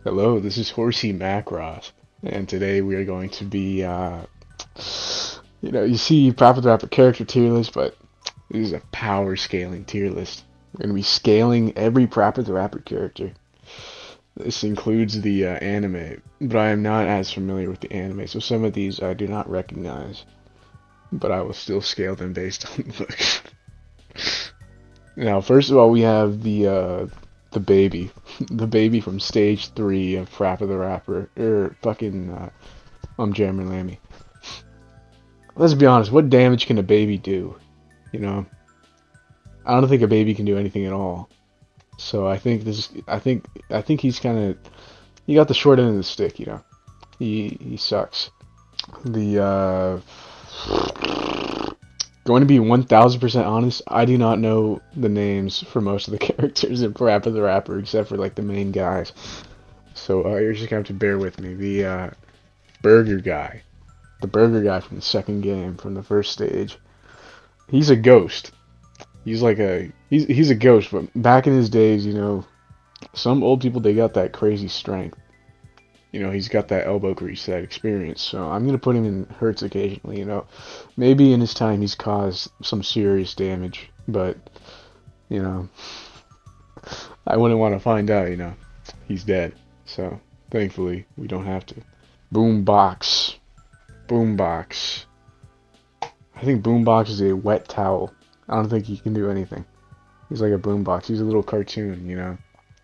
Hello, this is Horsey Macross, and today we are going to be, you see Parappa the Rapper character tier list, but this is a power scaling tier list. We're going to be scaling every Parappa the Rapper character. This includes the anime, but I am not as familiar with the anime, so some of these I do not recognize, but I will still scale them based on the looks. Now, first of all, we have the baby, the baby from stage 3 of Parappa the Rapper, fucking Jeremy Lammy. Let's be honest, what damage can a baby do? You know, I don't think a baby can do anything at all. So I think he's kind of, he got the short end of the stick. He sucks. The Going to be 1000% honest, I do not know the names for most of the characters in Parappa the Rapper except for like the main guys. So you're just gonna have to bear with me. The burger guy, the burger guy from the second game, from the first stage, he's a ghost. He's a ghost, but back in his days, some old people, they got that crazy strength. He's got that elbow grease, that experience. So I'm gonna put him in hurts occasionally. Maybe in his time he's caused some serious damage, but you know, I wouldn't want to find out. He's dead. So thankfully we don't have to. Boombox, Boombox. I think Boombox is a wet towel. I don't think he can do anything. He's like a boombox. He's a little cartoon.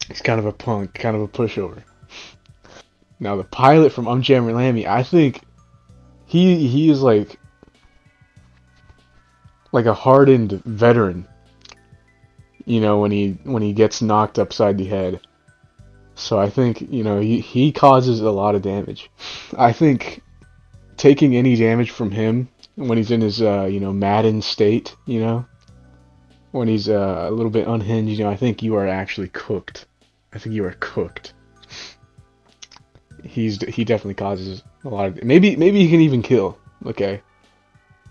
He's kind of a punk, kind of a pushover. Now the pilot from Jammer Lammy, I think he is like a hardened veteran. When he gets knocked upside the head. So I think he causes a lot of damage. I think taking any damage from him when he's in his maddened state, when he's a little bit unhinged, I think you are actually cooked. I think you are cooked. He definitely causes a lot of. Maybe he can even kill. Okay,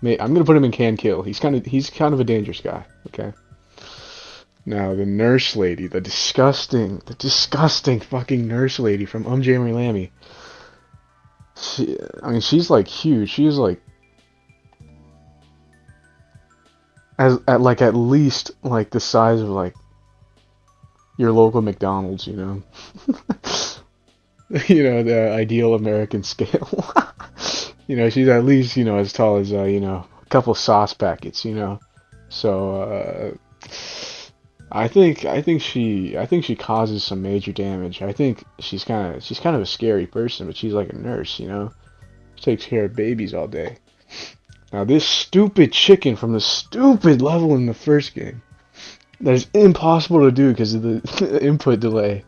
I'm gonna put him in can kill. He's kind of a dangerous guy. Okay. Now the nurse lady, the disgusting fucking nurse lady from Jamie Lammy. She's like huge. She is like at least like the size of like your local McDonald's. The ideal American scale. She's at least, as tall as, a couple sauce packets, So, I think she causes some major damage. I think she's kind of a scary person, but she's like a nurse, She takes care of babies all day. Now, this stupid chicken from the stupid level in the first game, that is impossible to do because of the input delay.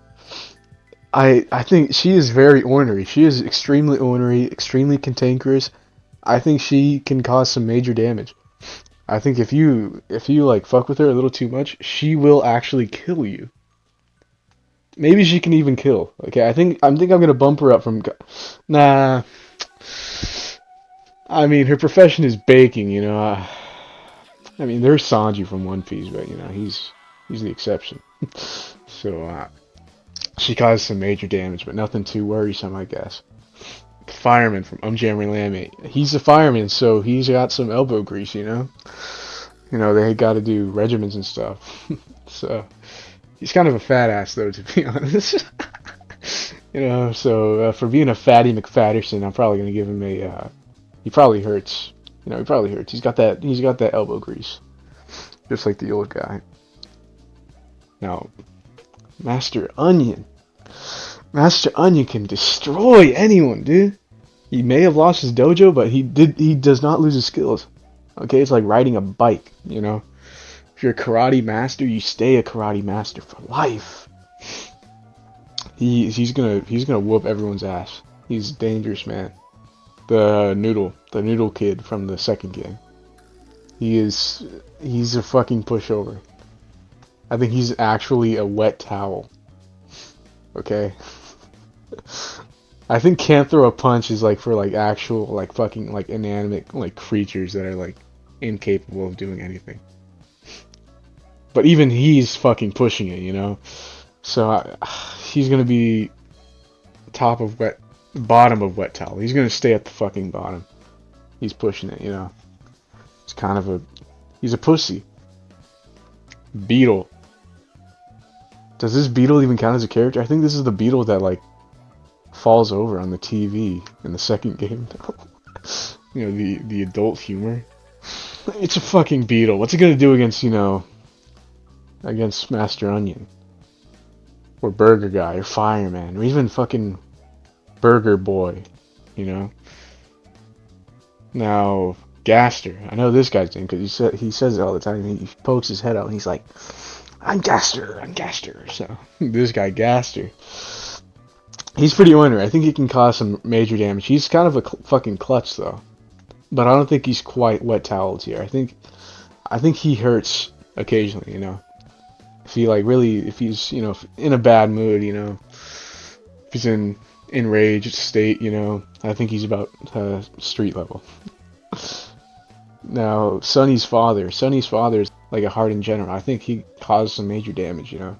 I think she is very ornery. She is extremely ornery, extremely cantankerous. I think she can cause some major damage. I think if you like fuck with her a little too much, she will actually kill you. Maybe she can even kill. Okay, I think I'm gonna bump her up from. Nah. Her profession is baking. There's Sanji from One Piece, but he's the exception. So she caused some major damage, but nothing too worrisome, I guess. Fireman from Jammer Lammy. He's a fireman, so he's got some elbow grease, They got to do regiments and stuff. So he's kind of a fat ass, though, to be honest. So for being a fatty McFatterson, I'm probably gonna give him a. He probably hurts. He probably hurts. He's got that elbow grease, just like the old guy. Now, Master Onion. Master Onion can destroy anyone, dude. He may have lost his dojo, but he does not lose his skills. Okay, it's like riding a bike, If you're a karate master, you stay a karate master for life. He's gonna whoop everyone's ass. He's a dangerous, man. The noodle kid from the second game. He's a fucking pushover. I think he's actually a wet towel. Okay. I think can't throw a punch is like for like actual like fucking like inanimate like creatures that are like incapable of doing anything. But even he's fucking pushing it, So he's gonna be top of bottom of wet towel. He's gonna stay at the fucking bottom. He's pushing it, you know. It's kind of he's a pussy. Beetle. Does this beetle even count as a character? I think this is the beetle that like falls over on the TV in the second game. You know, the adult humor. It's a fucking beetle. What's it gonna do against, you know, against Master Onion? Or Burger Guy, or Fireman, or even fucking Burger Boy, you know? Now, Gaster. I know this guy's name because he says it all the time. He pokes his head out and he's like, I'm Gaster, I'm Gaster. So, this guy, Gaster. He's pretty ornery. I think he can cause some major damage. He's kind of a fucking clutch, though. But I don't think he's quite wet toweled here. I think he hurts occasionally, you know. If he like really, if he's, you know, in a bad mood, you know, if he's in enraged state, you know, I think he's about street level. Now, Sonny's father is like a hardened general. I think he caused some major damage, you know.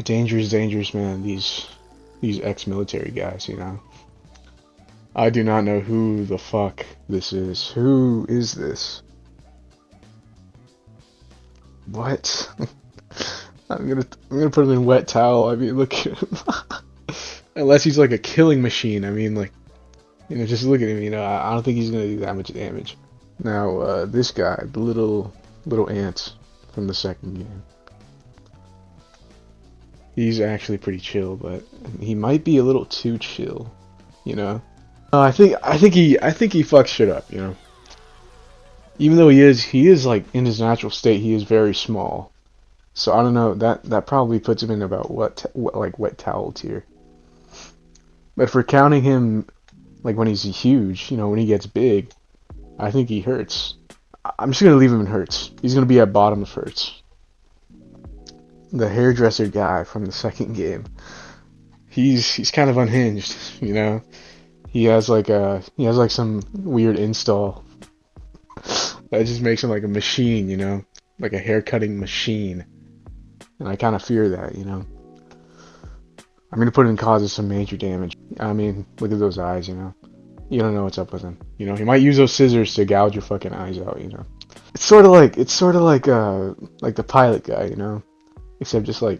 Dangerous, man. These ex-military guys, you know. I do not know who the fuck this is. Who is this? What? I'm gonna put him in wet towel. I mean, look at him. Unless he's like a killing machine. I mean, like, you know, just look at him. You know, I don't think he's gonna do that much damage. Now, this guy, the little ant from the second game. He's actually pretty chill, but he might be a little too chill. You know. I think he fucks shit up. You know. Even though he is like in his natural state, he is very small. So I don't know, that probably puts him in about like wet towel tier. But for counting him like when he's huge, you know, when he gets big, I think he hurts. I'm just gonna leave him in hurts. He's gonna be at bottom of hurts. The hairdresser guy from the second game. He's kind of unhinged, you know. He has like some weird install that just makes him like a machine, you know, like a hair cutting machine. And I kind of fear that, you know. I'm going to put it in causes some major damage. I mean, look at those eyes, you know. You don't know what's up with him. You know, he might use those scissors to gouge your fucking eyes out, you know. It's sort of like the pilot guy, you know. Except just like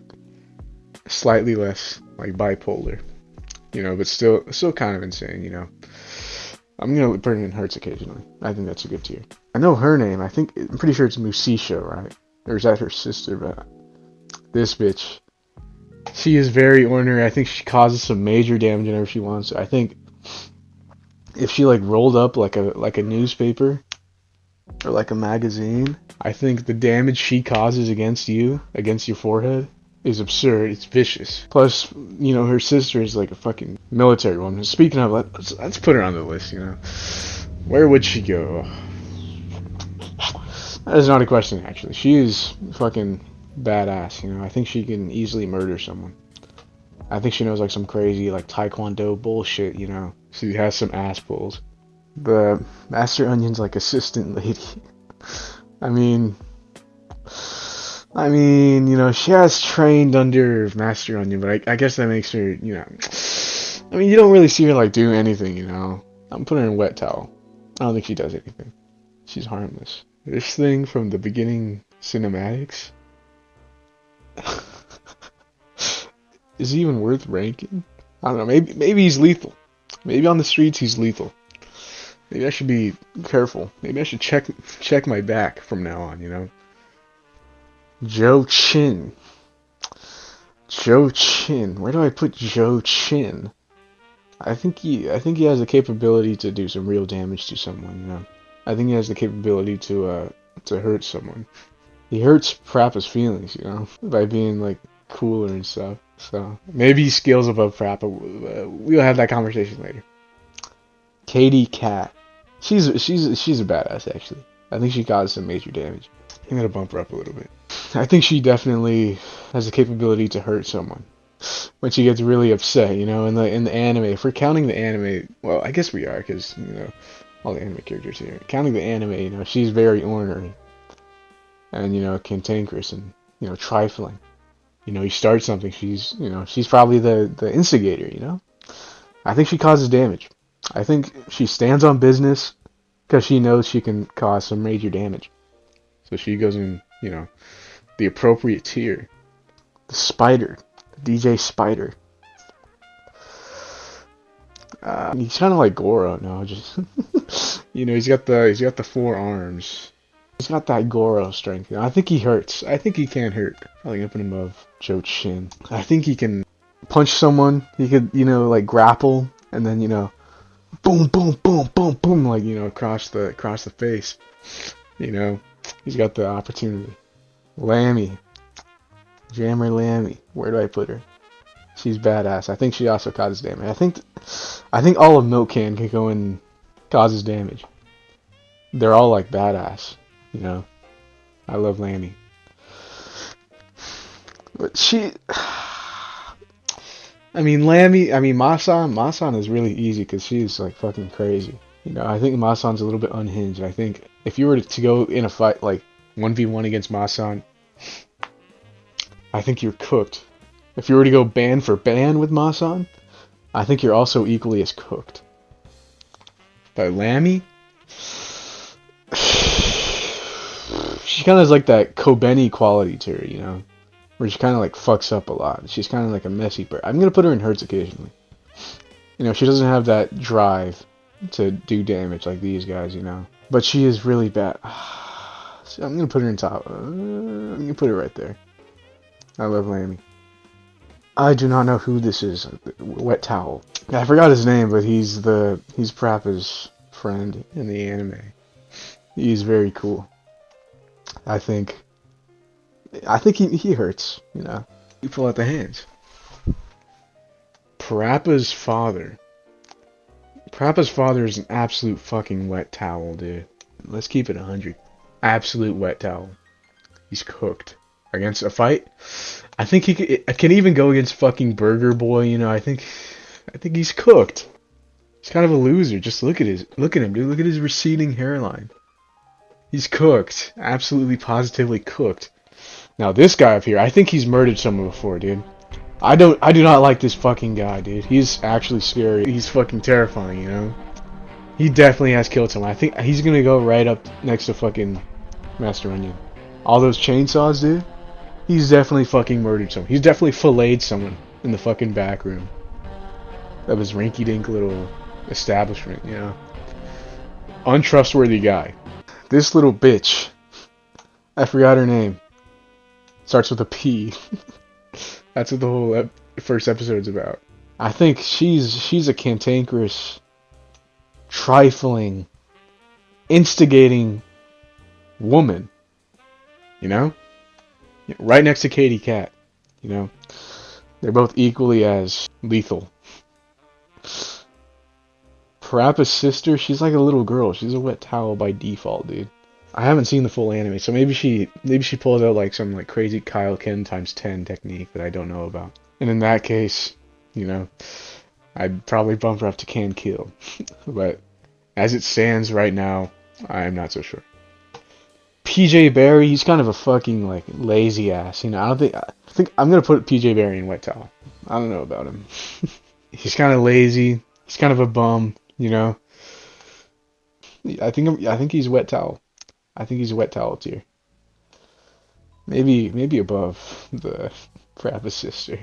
slightly less like bipolar. You know, but still kind of insane, you know. I'm going to put it in hurts occasionally. I think that's a good tier. I know her name. I'm pretty sure it's Musisha, right? Or is that her sister, but this bitch, she is very ornery. I think she causes some major damage whenever she wants to. I think if she like rolled up like a newspaper or like a magazine, I think the damage she causes against your forehead, is absurd. It's vicious. Plus, you know, her sister is like a fucking military woman. Speaking of, let's put her on the list. You know, where would she go? That is not a question, actually. She is fucking badass, you know. I think she can easily murder someone. I think she knows like some crazy like taekwondo bullshit, you know. She has some ass pulls. The Master Onion's like assistant lady. I mean, you know, she has trained under Master Onion, but I guess that makes her, you know. I mean, you don't really see her like do anything, you know. I'm putting her in wet towel. I don't think she does anything. She's harmless. This thing from the beginning cinematics. Is he even worth ranking? I don't know. Maybe he's lethal. Maybe on the streets he's lethal. Maybe I should be careful. Maybe I should check my back from now on. You know. Joe Chin. Where do I put Joe Chin? I think he has the capability to do some real damage to someone. You know. I think he has the capability to hurt someone. He hurts Parappa's feelings, you know, by being like cooler and stuff. So maybe he scales above Parappa. We'll have that conversation later. Katie Cat. She's a badass actually. I think she caused some major damage. I'm gonna bump her up a little bit. I think she definitely has the capability to hurt someone when she gets really upset. You know, in the anime. If we're counting the anime, well, I guess we are because you know all the anime characters here. Counting the anime, you know, she's very ornery. And, you know, cantankerous and, you know, trifling. You know, you start something, she's probably the instigator, you know? I think she causes damage. I think she stands on business because she knows she can cause some major damage. So she goes in, you know, the appropriate tier. The Spider. The DJ Spider. He's kind of like Goro, no, just you know, he's got the 4 arms. He's got that Goro strength. You know, I think he hurts. I think he can hurt. Probably up and above Joe Shin. I think he can punch someone. He could, you know, like grapple and then, you know, boom, boom, boom, boom, boom, like, you know, across the face. You know, he's got the opportunity. Lammy, Jammer Lammy. Where do I put her? She's badass. I think she also causes damage. I think all of Milk Can go and causes damage. They're all like badass, you know. I love Lammy. But Masan is really easy because she's like fucking crazy. You know, I think Masan's a little bit unhinged. I think if you were to go in a fight like 1v1 against Masan, I think you're cooked. If you were to go ban for ban with Masan, I think you're also equally as cooked. But Lammy, she kind of has like that Kobeni quality to her, you know, where she kind of like fucks up a lot. She's kind of like a messy bird. I'm gonna put her in hurts occasionally. You know, she doesn't have that drive to do damage like these guys, you know. But she is really bad. So I'm gonna put her in top. I'm gonna put her right there. I love Lammy. I do not know who this is. Wet Towel. I forgot his name, but he's Parappa's friend in the anime. He's very cool. I think he hurts, you know. You pull out the hands. Parappa's father. Parappa's father is an absolute fucking wet towel, dude. Let's keep it 100. Absolute wet towel. He's cooked. Against a fight, I think he can even go against fucking Burger Boy. You know, I think he's cooked. He's kind of a loser. Just look at him, dude. Look at his receding hairline. He's cooked. Absolutely, positively cooked. Now this guy up here, I think he's murdered someone before, dude. I do not like this fucking guy, dude. He's actually scary. He's fucking terrifying, you know. He definitely has killed someone. I think he's gonna go right up next to fucking Master Onion. All those chainsaws, dude. He's definitely fucking murdered someone. He's definitely filleted someone in the fucking back room of his rinky-dink little establishment, you know. Untrustworthy guy. This little bitch. I forgot her name. Starts with a P. That's what the whole first episode's about. I think she's a cantankerous, trifling, instigating woman. You know? Right next to Katie Cat. You know? They're both equally as lethal. Parappa's sister, she's like a little girl. She's a wet towel by default, dude. I haven't seen the full anime, so maybe she pulls out like some like crazy Kaioken times 10 technique that I don't know about. And in that case, you know, I'd probably bump her up to can kill. But as it stands right now, I'm not so sure. PJ Barry, he's kind of a fucking like lazy ass. You know, I think I'm gonna put PJ Barry in wet towel. I don't know about him. He's kind of lazy. He's kind of a bum. You know. I think he's wet towel. I think he's a wet towel tier. Maybe above the Parappa's sister.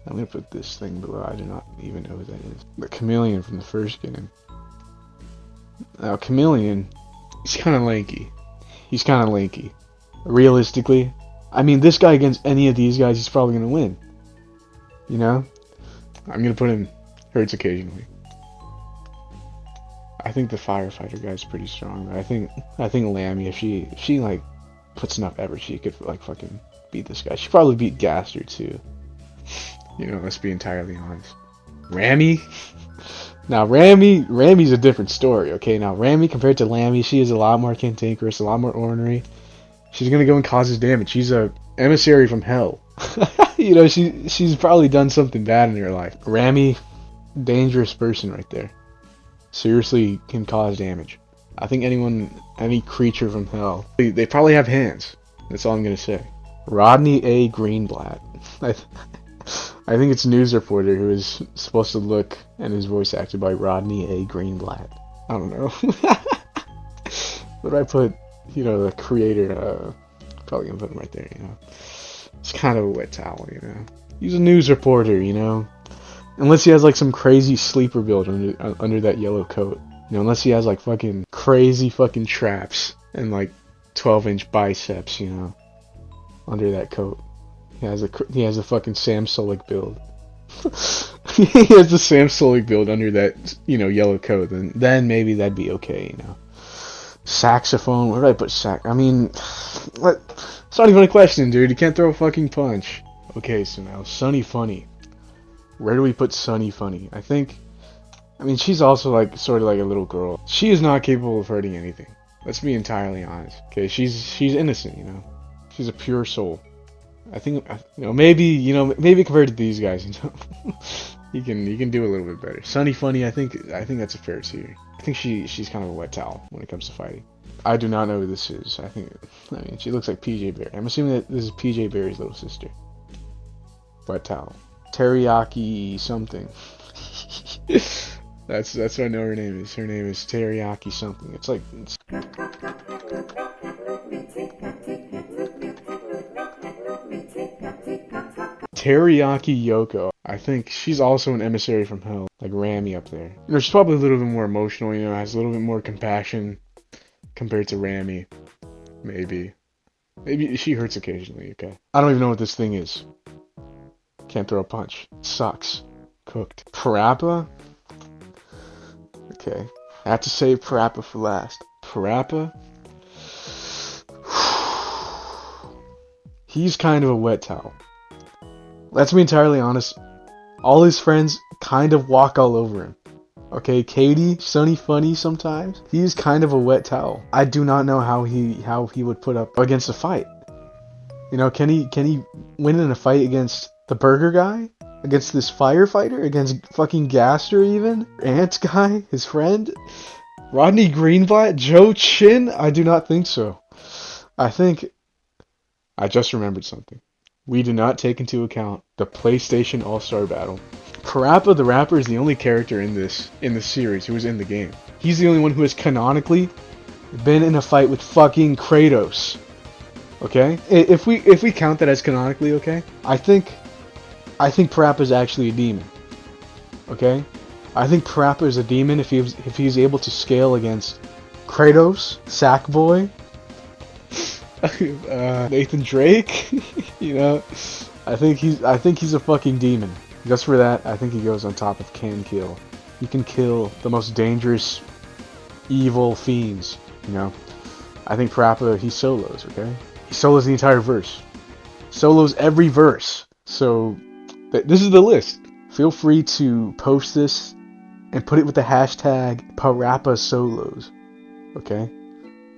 I'm gonna put this thing below. I do not even know who that is. The Chameleon from the first game. Now Chameleon, he's kind of lanky. He's kind of lanky. Realistically, I mean, this guy against any of these guys, he's probably gonna win. You know, I'm gonna put him hurts occasionally. I think the firefighter guy's pretty strong. I think Lammy, if she like puts enough effort, she could like fucking beat this guy. She probably beat Gaster too. You know, let's be entirely honest. Rami? Now Rami's a different story, okay? Now Rami compared to Lammy, she is a lot more cantankerous, a lot more ornery. She's gonna go and causes damage. She's a emissary from hell. You know, she's probably done something bad in her life. Rami, dangerous person right there. Seriously can cause damage. I think any creature from hell, they probably have hands. That's all I'm gonna say. Rodney A. Greenblatt. I I think it's news reporter who is supposed to look and is voice acted by Rodney A. Greenblatt. I don't know. What do I put? You know, the creator. Probably gonna put him right there. You know, it's kind of a wet towel. You know, he's a news reporter. You know, unless he has like some crazy sleeper build under that yellow coat. You know, unless he has like fucking crazy fucking traps and like 12-inch biceps. You know, under that coat. He has a fucking Sam Sulek build. He has the Sam Sulek build under that, you know, yellow coat. Then maybe that'd be okay, you know. Saxophone. Where did I put sax? I mean, it's not even a question, dude. You can't throw a fucking punch. Okay, so now Sunny Funny. Where do we put Sunny Funny? I mean, she's also like sort of like a little girl. She is not capable of hurting anything. Let's be entirely honest. Okay, she's innocent, you know. She's a pure soul. I think, you know, maybe compared to these guys, you know, you can do a little bit better. Sunny Funny, I think that's a fair tier. I think she's kind of a wet towel when it comes to fighting. I do not know who this is. I mean, she looks like PJ Berry. I'm assuming that this is PJ Berry's little sister. Wet towel. Teriyaki something. That's what I know her name is. Her name is Teriyaki something. It's like. Teriyaki Yoko. I think she's also an emissary from hell, like Rami up there. You know, she's probably a little bit more emotional, you know, has a little bit more compassion compared to Rami. Maybe she hurts occasionally, okay? I don't even know what this thing is. Can't throw a punch. Sucks. Cooked. Parappa? Okay. I have to save Parappa for last. Parappa? He's kind of a wet towel. Let's be entirely honest, all his friends kind of walk all over him. Okay, Katie, Sunny Funny sometimes. He's kind of a wet towel. I do not know how he would put up against a fight. You know, can he win in a fight against the burger guy? Against this firefighter? Against fucking Gaster even? Ant guy? His friend? Rodney Greenblatt? Joe Shin? I do not think so. I just remembered something. We do not take into account the PlayStation All-Star Battle. Parappa the Rapper is the only character in the series who is in the game. He's the only one who has canonically been in a fight with fucking Kratos. Okay? If we count that as canonically, okay? I think Parappa is actually a demon. Okay? I think Parappa is a demon if he's able to scale against Kratos, Sackboy, Nathan Drake. You know, I think he's a fucking demon. Just for that, I think he goes on top of Can Kill. He can kill the most dangerous, evil fiends. You know, I think Parappa, he solos. Okay, he solos the entire verse. Solos every verse. So this is the list. Feel free to post this and put it with the hashtag Parappa solos. Okay,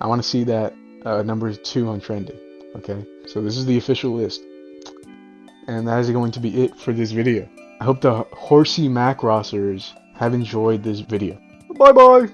I want to see that. Number 2 on trending. Okay, so this is the official list, and that is going to be it for this video. I hope the horsey macrossers have enjoyed this video. Bye bye.